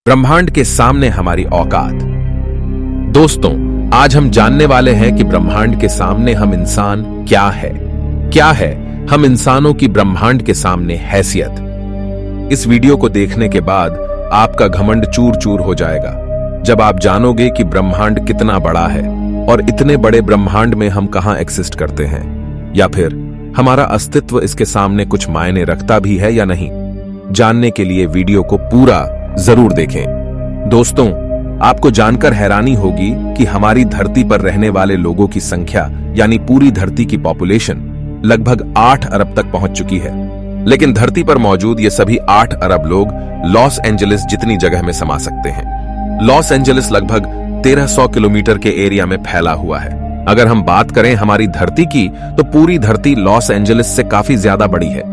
ब्रह्मांड के सामने हमारी औकात। दोस्तों, आज हम जानने वाले हैं कि ब्रह्मांड के सामने हम इंसान क्या है हम इंसानों की ब्रह्मांड के सामने हैसियत। इस वीडियो को देखने के बाद आपका घमंड चूर चूर हो जाएगा जब आप जानोगे कि ब्रह्मांड कितना बड़ा है और इतने बड़े ब्रह्मांड में हम कहां एक्सिस्ट करते हैं, या फिर हमारा अस्तित्व इसके सामने कुछ मायने रखता भी है या नहीं। जानने के लिए वीडियो को पूरा जरूर देखें। दोस्तों, आपको जानकर हैरानी होगी कि हमारी धरती पर रहने वाले लोगों की संख्या यानी पूरी धरती की पॉपुलेशन लगभग 8 अरब तक पहुंच चुकी है। लेकिन धरती पर मौजूद ये सभी 8 अरब लोग लॉस एंजलिस जितनी जगह में समा सकते हैं। लॉस एंजलिस लगभग 1300 किलोमीटर के एरिया में फैला हुआ है। अगर हम बात करें हमारी धरती की, तो पूरी धरती लॉस एंजलिस से काफी ज्यादा बड़ी है।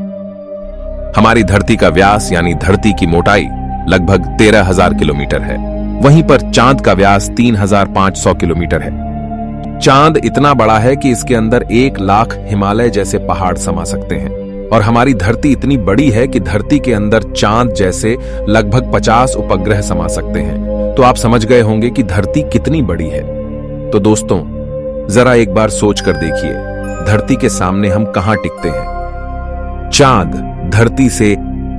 हमारी धरती का व्यास यानी धरती की मोटाई लगभग 13,000 किलोमीटर है। वहीं पर चांद का व्यास 3,500 किलोमीटर है। चांद इतना बड़ा है कि इसके अंदर 1 लाख हिमालय जैसे पहाड़ समा सकते हैं। और हमारी धरती इतनी बड़ी है कि धरती के अंदर चांद जैसे लगभग 50 उपग्रह समा सकते हैं। तो आप समझ गए होंगे कि धरती कितनी बड़ी है। तो दोस्तों, जरा एक बार सोच कर देखिए, धरती के सामने हम कहां टिकते हैं। चांद धरती से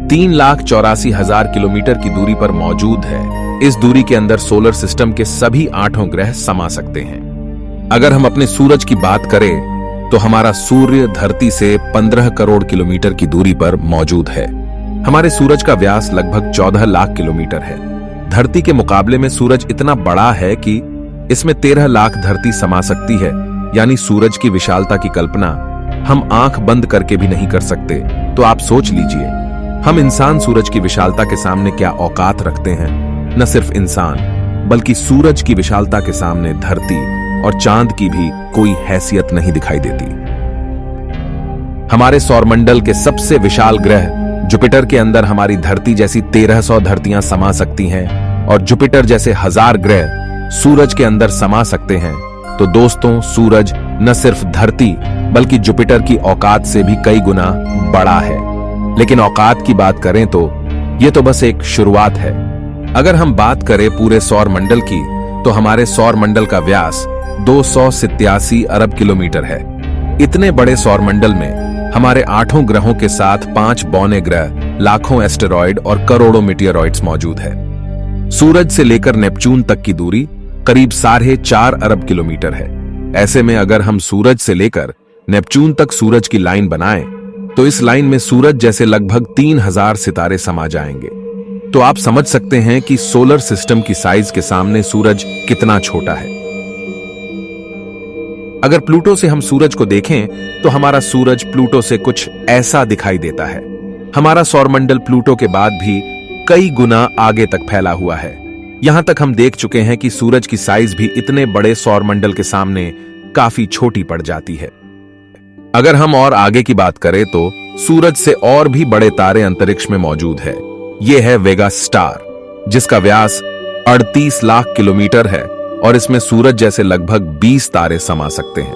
3,84,000 किलोमीटर की दूरी पर मौजूद है। इस दूरी के अंदर सोलर सिस्टम के सभी 8 ग्रह समा सकते हैं। अगर हम अपने सूरज की बात करें तो हमारा सूर्य धरती से 15 करोड़ किलोमीटर की दूरी पर मौजूद है। हमारे सूरज का व्यास लगभग 14 लाख किलोमीटर है। धरती के मुकाबले में सूरज इतना बड़ा है कि इसमें 13 लाख धरती समा सकती है। यानी सूरज की विशालता की कल्पना हम आंख बंद करके भी नहीं कर सकते। तो आप सोच लीजिए, हम इंसान सूरज की विशालता के सामने क्या औकात रखते हैं। न सिर्फ इंसान, बल्कि सूरज की विशालता के सामने धरती और चांद की भी कोई हैसियत नहीं दिखाई देती। हमारे सौरमंडल के सबसे विशाल ग्रह जुपिटर के अंदर हमारी धरती जैसी 1300 धरतियां समा सकती हैं और जुपिटर जैसे 1000 ग्रह सूरज के अंदर समा सकते हैं। तो दोस्तों, सूरज न सिर्फ धरती बल्कि जुपिटर की औकात से भी कई गुना बड़ा है। लेकिन औकात की बात करें तो यह तो बस एक शुरुआत है। अगर हम बात करें पूरे सौर मंडल की, तो हमारे सौर मंडल का व्यास 287 अरब किलोमीटर है। इतने बड़े सौर मंडल में हमारे 8 ग्रहों के साथ 5 बौने ग्रह, लाखों एस्टेरॉयड और करोड़ों मीटियोरॉइड्स मौजूद है। सूरज से लेकर नेपच्यून तक की दूरी करीब 4.5 अरब किलोमीटर है। ऐसे में अगर हम सूरज से लेकर नेपच्यून तक सूरज की लाइन बनाएं, तो इस लाइन में सूरज जैसे लगभग 3000 सितारे समा जाएंगे। तो आप समझ सकते हैं कि सोलर सिस्टम की साइज के सामने सूरज कितना छोटा है। अगर प्लूटो से हम सूरज को देखें, तो हमारा सूरज प्लूटो से कुछ ऐसा दिखाई देता है। हमारा सौरमंडल प्लूटो के बाद भी कई गुना आगे तक फैला हुआ है। यहां तक हम देख चुके हैं कि सूरज की साइज भी इतने बड़े सौरमंडल के सामने काफी छोटी पड़ जाती है। अगर हम और आगे की बात करें तो सूरज से और भी बड़े तारे अंतरिक्ष में मौजूद है। यह है वेगा स्टार, जिसका व्यास 38 लाख किलोमीटर है और इसमें सूरज जैसे लगभग 20 तारे समा सकते हैं।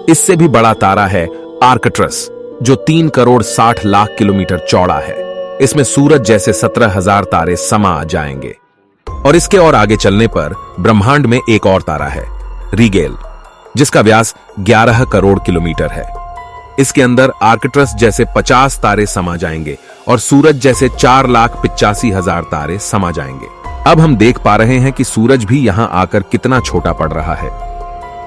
इससे भी बड़ा तारा है आर्कट्रस, जो 3 करोड़ 60 लाख किलोमीटर चौड़ा है। इसमें सूरज जैसे 17,000 तारे समा जाएंगे। और इसके और आगे चलने पर ब्रह्मांड में एक और तारा है, रीगेल, जिसका व्यास 11 करोड़ किलोमीटर है। इसके अंदर आर्कट्रस जैसे 50 तारे समा जाएंगे और सूरज जैसे 4,85,000 तारे समा जाएंगे। अब हम देख पा रहे हैं कि सूरज भी यहां आकर कितना छोटा पड़ रहा है।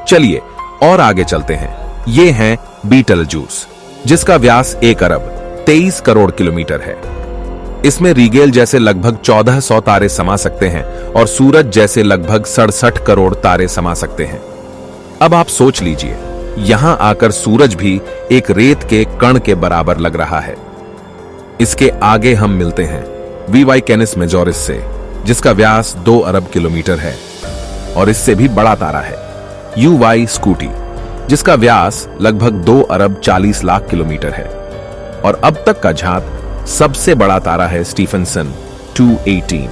चलिए और आगे चलते हैं। ये है बीटलजूस, जिसका व्यास 1 अरब 23 करोड़ किलोमीटर है। इसमें रीगेल जैसे लगभग 1400 तारे समा सकते हैं और सूरज जैसे लगभग 67 करोड़ तारे समा सकते हैं। अब आप सोच लीजिए, यहां आकर सूरज भी एक रेत के कण के बराबर लग रहा है। इसके आगे हम मिलते हैं वीवाई कैनिस मेजोरिस से, जिसका व्यास 2 अरब किलोमीटर है और इससे भी बड़ा तारा है यूवाई स्कूटी, जिसका व्यास लगभग 2 अरब 40 लाख किलोमीटर है। और अब तक का झांक सबसे बड़ा तारा है स्टीफनसन 218,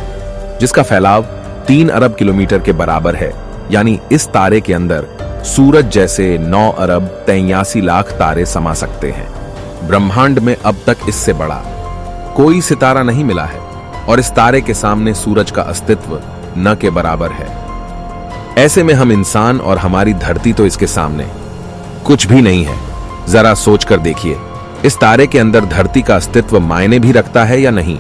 जिसका फैलाव 3 अरब किलोमीटर के बराबर है। यानी इस तारे के अंदर सूरज जैसे 9 अरब 83 लाख तारे समा सकते हैं। ब्रह्मांड में अब तक इससे बड़ा कोई सितारा नहीं मिला है। और इस तारे के सामने सूरज का अस्तित्व न के बराबर है। ऐसे में हम इंसान और हमारी धरती तो इसके सामने कुछ भी नहीं है। जरा सोच कर देखिए, इस तारे के अंदर धरती का अस्तित्व मायने भी रखता है या नहीं।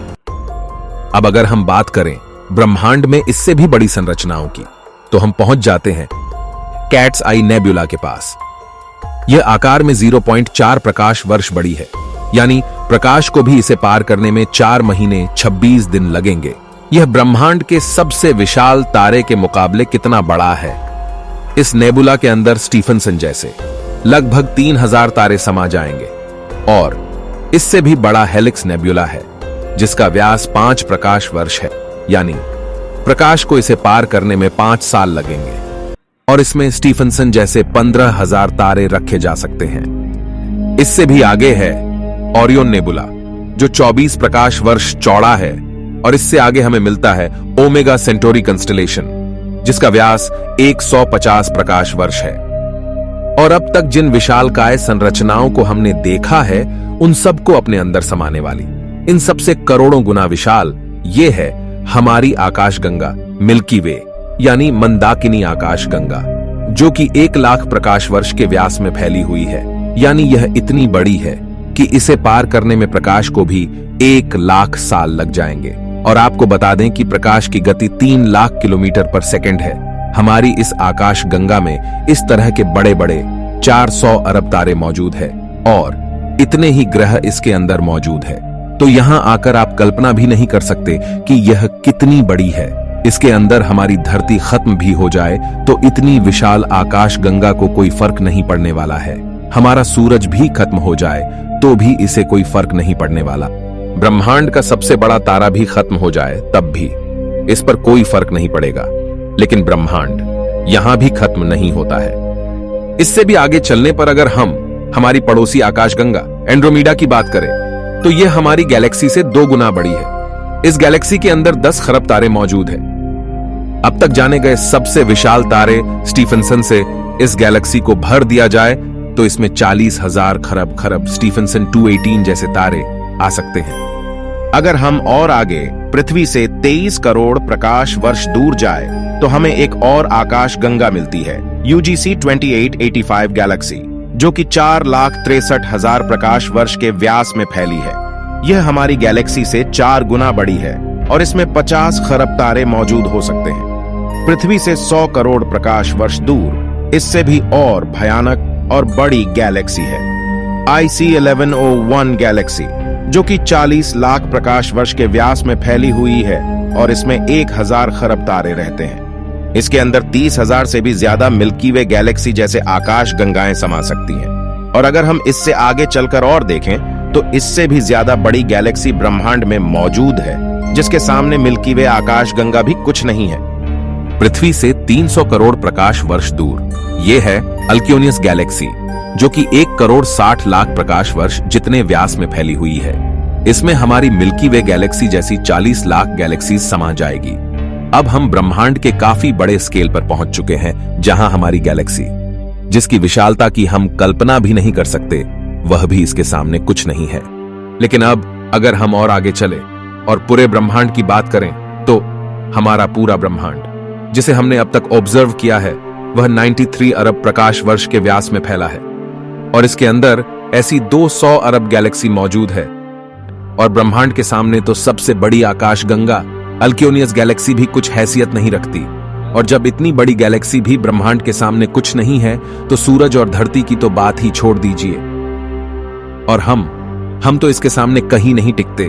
अब अगर हम बात करें ब्रह्मांड में इससे भी बड़ी संरचनाओं की, तो हम पहुंच जाते हैं कैट्स आई नेबुला के पास। यह आकार में 0.4 प्रकाश वर्ष बड़ी है, यानी प्रकाश को भी इसे पार करने में 4 महीने 26 दिन लगेंगे। यह ब्रह्मांड के सबसे विशाल तारे के मुकाबले कितना बड़ा है। इस नेबुला के अंदर स्टीफनसन जैसे लगभग 3000 तारे समा जाएंगे, और इससे भी बड़ा हेलिक्स नेबुला है जिसका व्यास 5 प्रकाश वर्ष है, यानी प्रकाश को इसे पार करने में 5 साल लगेंगे। और इसमें स्टीफनसन जैसे 15,000 तारे रखे जा सकते हैं। इससे भी आगे है ओरियन नेबुला, जो 24 प्रकाश वर्ष चौड़ा है, और इससे आगे हमें मिलता है ओमेगा सेंटोरी कंस्टलेशन, जिसका व्यास 150 प्रकाश वर्ष है। और अब तक जिन विशालकाय संरचनाओं को हमने देखा है, उन सबको अपने अंदर समाने वाली, इन सबसे करोड़ों गुना विशाल ये है हमारी आकाशगंगा मिल्की वे, यानी मंदाकिनी आकाशगंगा, जो कि 1 लाख प्रकाश वर्ष के व्यास में फैली हुई है। यानी यह इतनी बड़ी है कि इसे पार करने में प्रकाश को भी 1 लाख साल लग जाएंगे। और आपको बता दें कि प्रकाश की गति 3 लाख किलोमीटर पर सेकंड है। हमारी इस आकाशगंगा में इस तरह के बड़े बड़े 400 अरब तारे मौजूद है, और इतने ही ग्रह इसके अंदर मौजूद है। तो यहां आकर आप कल्पना भी नहीं कर सकते कि यह कितनी बड़ी है। इसके अंदर हमारी धरती खत्म भी हो जाए तो इतनी विशाल आकाशगंगा को कोई फर्क नहीं पड़ने वाला है। हमारा सूरज भी खत्म हो जाए तो भी इसे कोई फर्क नहीं पड़ने वाला। ब्रह्मांड का सबसे बड़ा तारा भी खत्म हो जाए तब भी इस पर कोई फर्क नहीं पड़ेगा। लेकिन ब्रह्मांड यहां भी खत्म नहीं होता है। इससे भी आगे चलने पर अगर हम हमारी पड़ोसी आकाशगंगा एंड्रोमेडा की बात करें, तो यह हमारी गैलेक्सी से 2 गुना बड़ी है। इस गैलेक्सी के अंदर 10 खरब तारे मौजूद हैं। अब तक जाने गए सबसे विशाल तारे स्टीफनसन से इस गैलेक्सी को भर दिया जाए तो इसमें 40,000 खरब स्टीफनसन 218 जैसे तारे आ सकते हैं। अगर हम और आगे पृथ्वी से 23 करोड़ प्रकाश वर्ष दूर जाए तो हमें एक और आकाशगंगा मिलती है, UGC 2885 गैलेक्सी, जो कि 4,63,000 प्रकाश वर्ष के व्यास में फैली है। यह हमारी गैलेक्सी से 4 गुना बड़ी है और इसमें 50 खरब तारे मौजूद हो सकते हैं। पृथ्वी से 100 करोड़ प्रकाश वर्ष दूर इससे भी और भयानक और बड़ी गैलेक्सी है, IC 1101 गैलेक्सी, जो कि 40 लाख प्रकाश वर्ष के व्यास में फैली हुई है और इसमें 1000 खरब तारे रहते हैं। इसके अंदर 30,000 से भी ज्यादा मिल्की वे गैलेक्सी जैसे आकाश गंगाएं समा सकती हैं। और अगर हम इससे आगे चलकर और देखें तो इससे भी ज्यादा बड़ी गैलेक्सी ब्रह्मांड में मौजूद है, जिसके सामने मिल्की वे आकाश गंगा भी कुछ नहीं है। पृथ्वी से 300 करोड़ प्रकाश वर्ष दूर यह है अल्क्योनियस गैलेक्सी, जो कि 1 करोड़ 60 लाख प्रकाश वर्ष जितने व्यास में फैली हुई है। इसमें हमारी मिल्की वे गैलेक्सी जैसी 40 लाख गैलेक्सीज समा जाएगी। अब हम ब्रह्मांड के काफी बड़े स्केल पर पहुंच चुके हैं, जहां हमारी गैलेक्सी, जिसकी विशालता की हम कल्पना भी नहीं कर सकते, वह भी इसके सामने कुछ नहीं है। लेकिन अब अगर हम और आगे चले और पूरे ब्रह्मांड की बात करें तो हमारा पूरा ब्रह्मांड, जिसे हमने अब तक ऑब्जर्व किया है, वह 93 अरब प्रकाश वर्ष के व्यास में फैला है। और इसके अंदर ऐसी 200 अरब गैलेक्सी मौजूद है। और ब्रह्मांड के सामने तो सबसे बड़ी आकाशगंगा अल्क्योनियस गैलेक्सी भी कुछ हैसियत नहीं रखती। और जब इतनी बड़ी गैलेक्सी भी ब्रह्मांड के सामने कुछ नहीं है, तो सूरज और धरती की तो बात ही छोड़ दीजिए। और हम तो इसके सामने कहीं नहीं टिकते।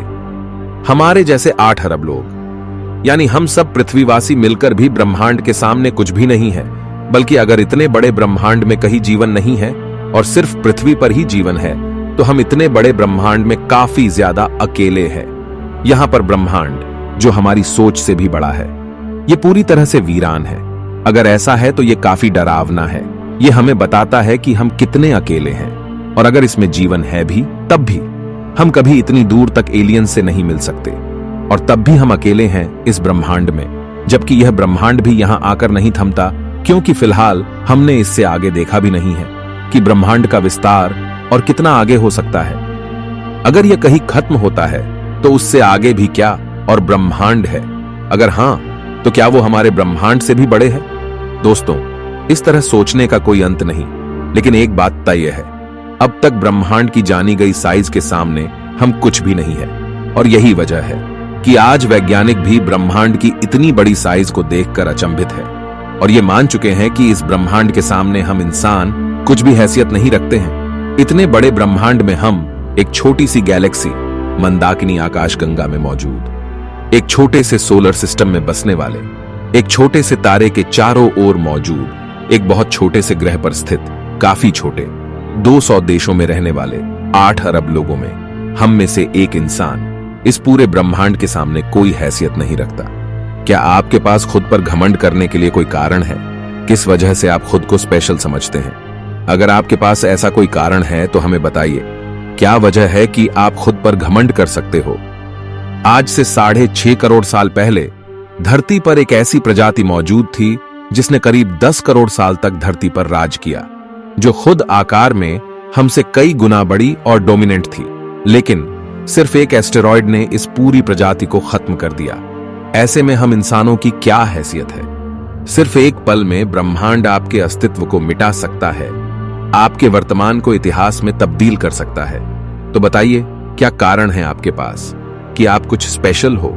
हमारे जैसे 8 अरब लोग, यानी हम सब पृथ्वीवासी मिलकर भी ब्रह्मांड के सामने कुछ भी नहीं है। बल्कि अगर इतने बड़े ब्रह्मांड में कहीं जीवन नहीं है और सिर्फ पृथ्वी पर ही जीवन है, तो हम इतने बड़े ब्रह्मांड में काफी ज्यादा अकेले हैं। यहां पर ब्रह्मांड, जो हमारी सोच से भी बड़ा है, ये पूरी तरह से वीरान है। अगर ऐसा है तो ये काफी डरावना है। ये हमें बताता है कि हम कितने अकेले हैं। और अगर इसमें जीवन है भी, तब भी हम कभी इतनी दूर तक एलियन से नहीं मिल सकते। और तब भी हम अकेले हैं इस ब्रह्मांड में, जबकि यह ब्रह्मांड भी यहां आकर नहीं थमता, क्योंकि फिलहाल हमने इससे आगे देखा भी नहीं है कि ब्रह्मांड का विस्तार और कितना आगे हो सकता है। अगर यह कहीं खत्म होता है तो उससे आगे भी क्या, और ब्रह्मांड है? अगर हां, तो क्या वो हमारे ब्रह्मांड से भी बड़े हैं? दोस्तों, इस तरह सोचने का कोई अंत नहीं, लेकिन एक बात तय है, अब तक ब्रह्मांड की जानी गई साइज के सामने हम कुछ भी नहीं है। और यही वजह है कि आज वैज्ञानिक भी ब्रह्मांड की इतनी बड़ी साइज को देखकर अचंभित है और ये मान चुके हैं कि इस ब्रह्मांड के सामने हम इंसान कुछ भी हैसियत नहीं रखते हैं। इतने बड़े ब्रह्मांड में हम एक छोटी सी गैलेक्सी मंदाकिनी आकाशगंगा में मौजूद, एक छोटे से सोलर सिस्टम में बसने वाले, एक छोटे से तारे के चारों ओर मौजूद एक बहुत छोटे से ग्रह पर स्थित, काफी छोटे 200 देशों में रहने वाले 8 अरब लोगों में हम में से एक इंसान इस पूरे ब्रह्मांड के सामने कोई हैसियत नहीं रखता। क्या आपके पास खुद पर घमंड करने के लिए कोई कारण है? किस वजह से आप खुद को स्पेशल समझते हैं? अगर आपके पास ऐसा कोई कारण है तो हमें बताइए, क्या वजह है कि आप खुद पर घमंड कर सकते हो? आज से 6.5 करोड़ साल पहले धरती पर एक ऐसी प्रजाति मौजूद थी जिसने करीब 10 करोड़ साल तक धरती पर राज किया, जो खुद आकार में हमसे कई गुना बड़ी और डोमिनेंट थी। लेकिन सिर्फ एक एस्टेरॉयड ने इस पूरी प्रजाति को खत्म कर दिया। ऐसे में हम इंसानों की क्या हैसियत है? सिर्फ एक पल में ब्रह्मांड आपके अस्तित्व को मिटा सकता है, आपके वर्तमान को इतिहास में तब्दील कर सकता है। तो बताइए, क्या कारण है आपके पास कि आप कुछ स्पेशल हो?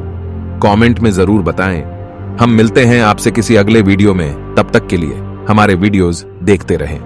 कमेंट में जरूर बताएं। हम मिलते हैं आपसे किसी अगले वीडियो में। तब तक के लिए हमारे वीडियोस देखते रहें।